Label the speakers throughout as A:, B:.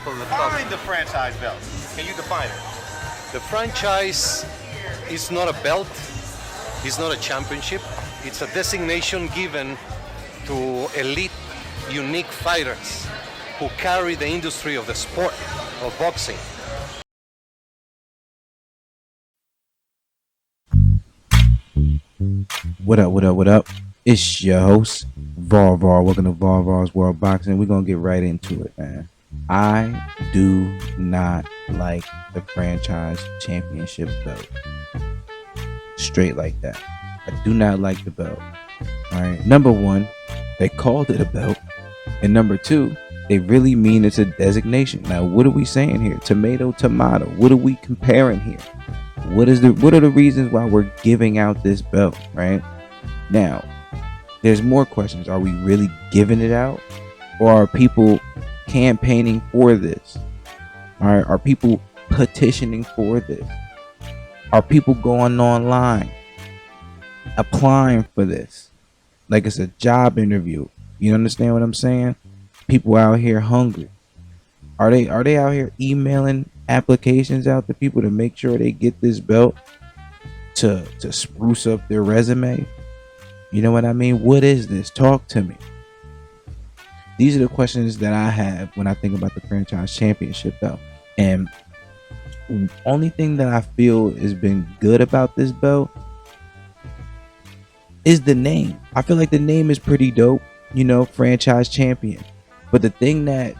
A: of the top.
B: Define the franchise belt. Can you define it?
A: The franchise is not a belt, it's not a championship, it's a designation given to elite, unique fighters who carry the industry of the sport of boxing.
C: What up, what up, what up? It's your host, Var. Welcome to Var's World Boxing. We're going to get right into it, man. I do not like the franchise championship belt. Straight like that. I do not like the belt. All right. Number one, they called it a belt. And number two, they really mean it's a designation. Now, what are we saying here? Tomato, tomato. What are we comparing here? What are the reasons why we're giving out this belt, right? Now, there's more questions. Are we really giving it out? Or are people campaigning for this? All right, are people petitioning for this? Are people going online applying for this? Like it's a job interview. You understand what I'm saying? People out here hungry. Are they out here emailing applications out to people to make sure they get this belt to spruce up their resume? You know what I mean? What is this? Talk to me. These are the questions that I have when I think about the franchise championship belt. And only thing that I feel has been good about this belt is the name. I feel like the name is pretty dope, you know, franchise champion. But the thing that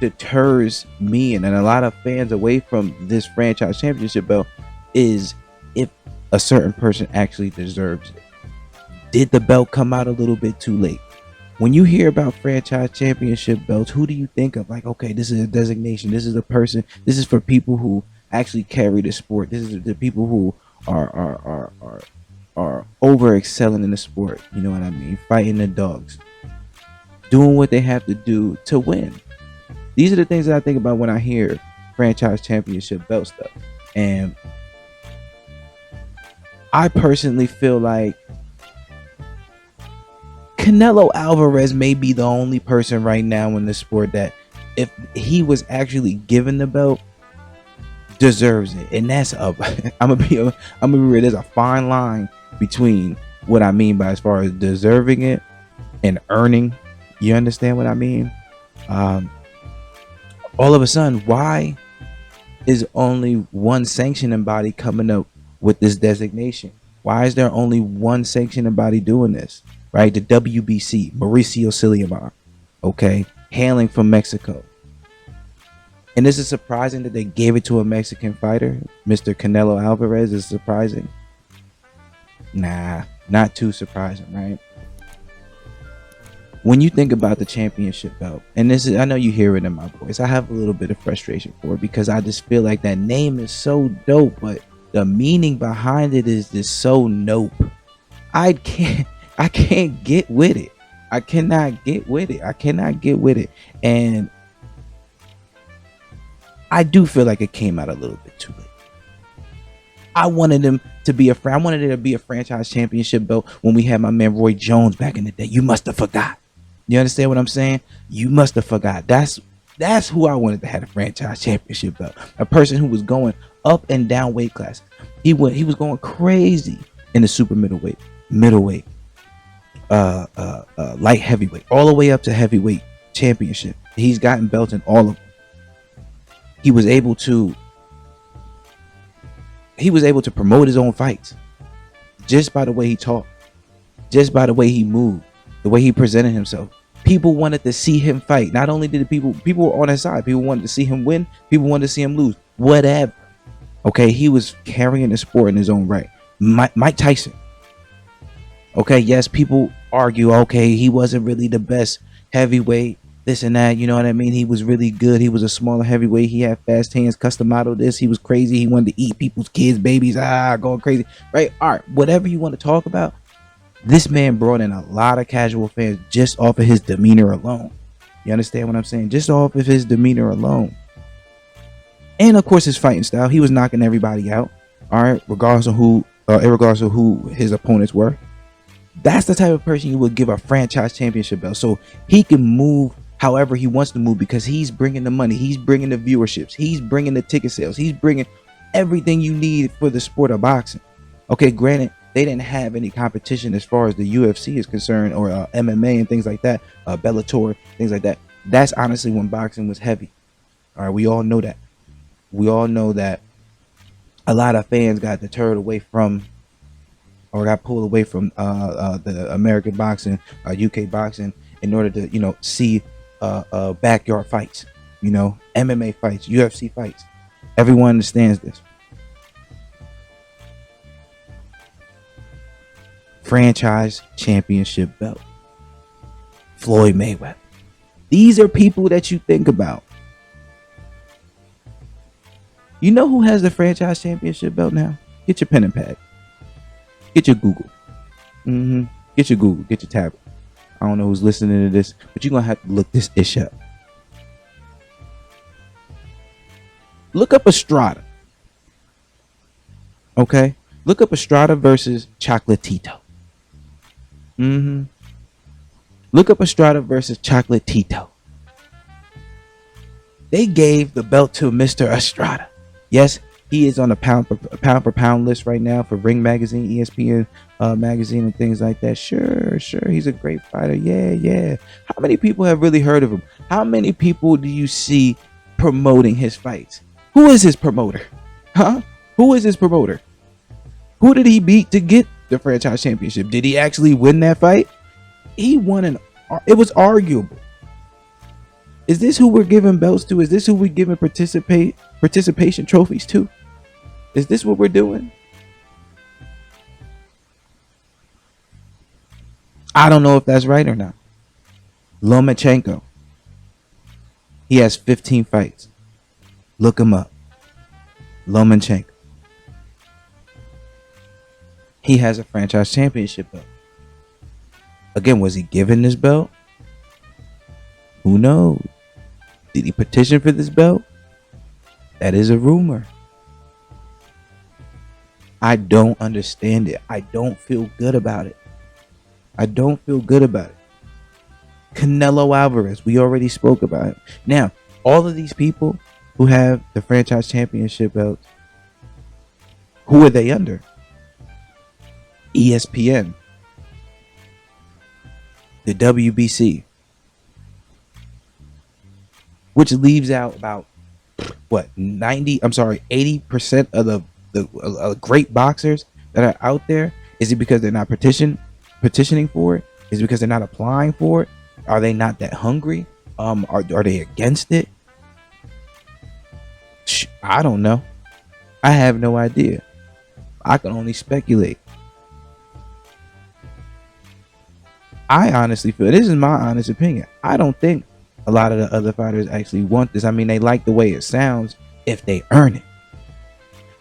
C: deters me and a lot of fans away from this franchise championship belt is if a certain person actually deserves it. Did the belt come out a little bit too late? When you hear about franchise championship belts, who do you think of? Like, okay, this is a designation. This is a person. This is for people who actually carry the sport. This is the people who are over excelling in the sport. You know what I mean? Fighting the dogs, doing what they have to do to win. These are the things that I think about when I hear franchise championship belt stuff. And I personally feel like Canelo Alvarez may be the only person right now in the sport that, if he was actually given the belt, deserves it. And that's I'm gonna be real. There's a fine line between what I mean by as far as deserving it and earning. You understand what I mean? All of a sudden, why is only one sanctioning body coming up with this designation? Why is there only one sanctioning body doing this? Right, the WBC, Mauricio Silva, okay, hailing from Mexico. And is it surprising that they gave it to a Mexican fighter, Mr. Canelo Alvarez? Is surprising? Nah, not too surprising, right? When you think about the championship belt, and this is, I know you hear it in my voice, I have a little bit of frustration for it because I just feel like that name is so dope, but the meaning behind it is just so nope. I can't get with it. I cannot get with it. And I do feel like it came out a little bit too late. I wanted there to be a franchise championship belt when we had my man Roy Jones back in the day. You must have forgot. You understand what I'm saying? You must have forgot. That's who I wanted to have a franchise championship belt. A person who was going up and down weight class. He was going crazy in the super middleweight, light heavyweight, all the way up to heavyweight championship. He's gotten belts in all of them. He was able to promote his own fights just by the way he talked, just by the way he moved, the way he presented himself. People wanted to see him fight. Not only did people were on his side, people wanted to see him win, people wanted to see him lose, whatever. Okay, he was carrying the sport in his own right. Mike Tyson. Okay, yes, people argue, okay, he wasn't really the best heavyweight, this and that, you know what I mean? He was really good. He was a smaller heavyweight. He had fast hands, customado this. He was crazy. He wanted to eat people's kids, babies, going crazy, right? All right, whatever you want to talk about, this man brought in a lot of casual fans just off of his demeanor alone. You understand what I'm saying? Just off of his demeanor alone. And of course, his fighting style. He was knocking everybody out, all right, regardless of who his opponents were. That's the type of person you would give a franchise championship belt, so he can move however he wants to move, because he's bringing the money, he's bringing the viewerships, he's bringing the ticket sales, he's bringing everything you need for the sport of boxing. Okay, granted, they didn't have any competition as far as the UFC is concerned, or MMA and things like that, Bellator, things like that. That's honestly when boxing was heavy. All right, we all know that. We all know that a lot of fans got deterred away from, or got pulled away from the American boxing, UK boxing, in order to, see backyard fights, MMA fights, UFC fights. Everyone understands this. Franchise championship belt. Floyd Mayweather. These are people that you think about. You know who has the franchise championship belt now? Get your pen and pad. Get your Google. Get your Google. Get your tablet. I don't know who's listening to this, but you're going to have to look this ish up. Look up Estrada. Okay? Look up Estrada versus Chocolatito. Look up Estrada versus Chocolatito. They gave the belt to Mr. Estrada. Yes, he is on a pound for pound list right now for Ring Magazine, ESPN magazine, and things like that. Sure, he's a great fighter. Yeah. How many people have really heard of him? How many people do you see promoting his fights? Who is his promoter? Huh? Who is his promoter? Who did he beat to get the franchise championship? Did he actually win that fight? He won it was arguable. Is this who we're giving belts to? Is this who we're giving participation trophies to? Is this what we're doing? I don't know if that's right or not. Lomachenko. He has 15 fights. Look him up. Lomachenko. He has a franchise championship belt. Again, was he given this belt? Who knows? Did he petition for this belt? That is a rumor. I don't understand it. I don't feel good about it. Canelo Alvarez, we already spoke about it. Now, all of these people who have the franchise championship belts, who are they under? ESPN, the WBC, which leaves out about 80% of the great boxers that are out there. Is it because they're not petitioning for it? Is it because they're not applying for it? Are they not that hungry? Are they against it? I don't know. I have no idea. I can only speculate. I honestly feel, this is my honest opinion, I don't think a lot of the other fighters actually want this. I mean, they like the way it sounds if they earn it.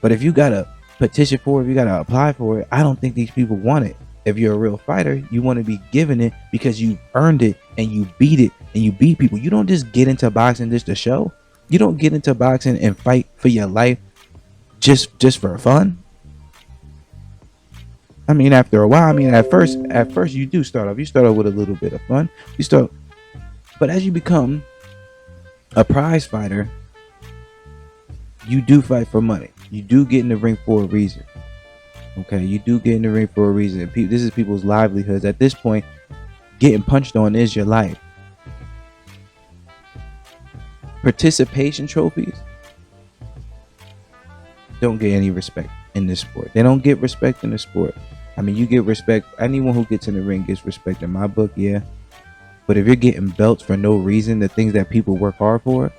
C: But if you gotta petition for it, if you gotta apply for it, I don't think these people want it. If you're a real fighter, you want to be given it because you earned it and you beat it and you beat people. You don't just get into boxing just to show. You don't get into boxing and fight for your life just for fun. I mean, after a while, at first you do start off. You start off with a little bit of fun. But as you become a prize fighter, you do fight for money. You do get in the ring for a reason. Okay, you do get in the ring for a reason. This is people's livelihoods. At this point, getting punched on is your life. Participation trophies don't get any respect in this sport. They don't get respect in the sport. I mean, you get respect. Anyone who gets in the ring gets respect in my book, yeah. But if you're getting belts for no reason, the things that people work hard for,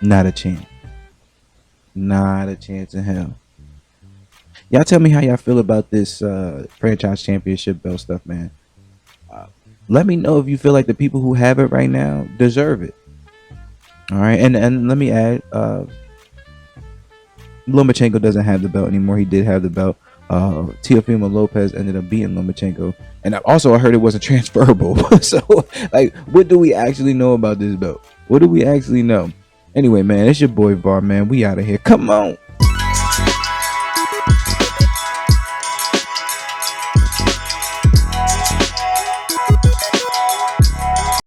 C: not a chance. Not a chance in hell. Y'all tell me how y'all feel about this franchise championship belt stuff, man. Let me know if you feel like the people who have it right now deserve it. All right, and let me add, Lomachenko doesn't have the belt anymore. He did have the belt. Teofimo Lopez ended up beating Lomachenko, and I heard it wasn't transferable. So, like, what do we actually know about this belt? What do we actually know? Anyway, man, it's your boy Var, man. We out of here. Come on.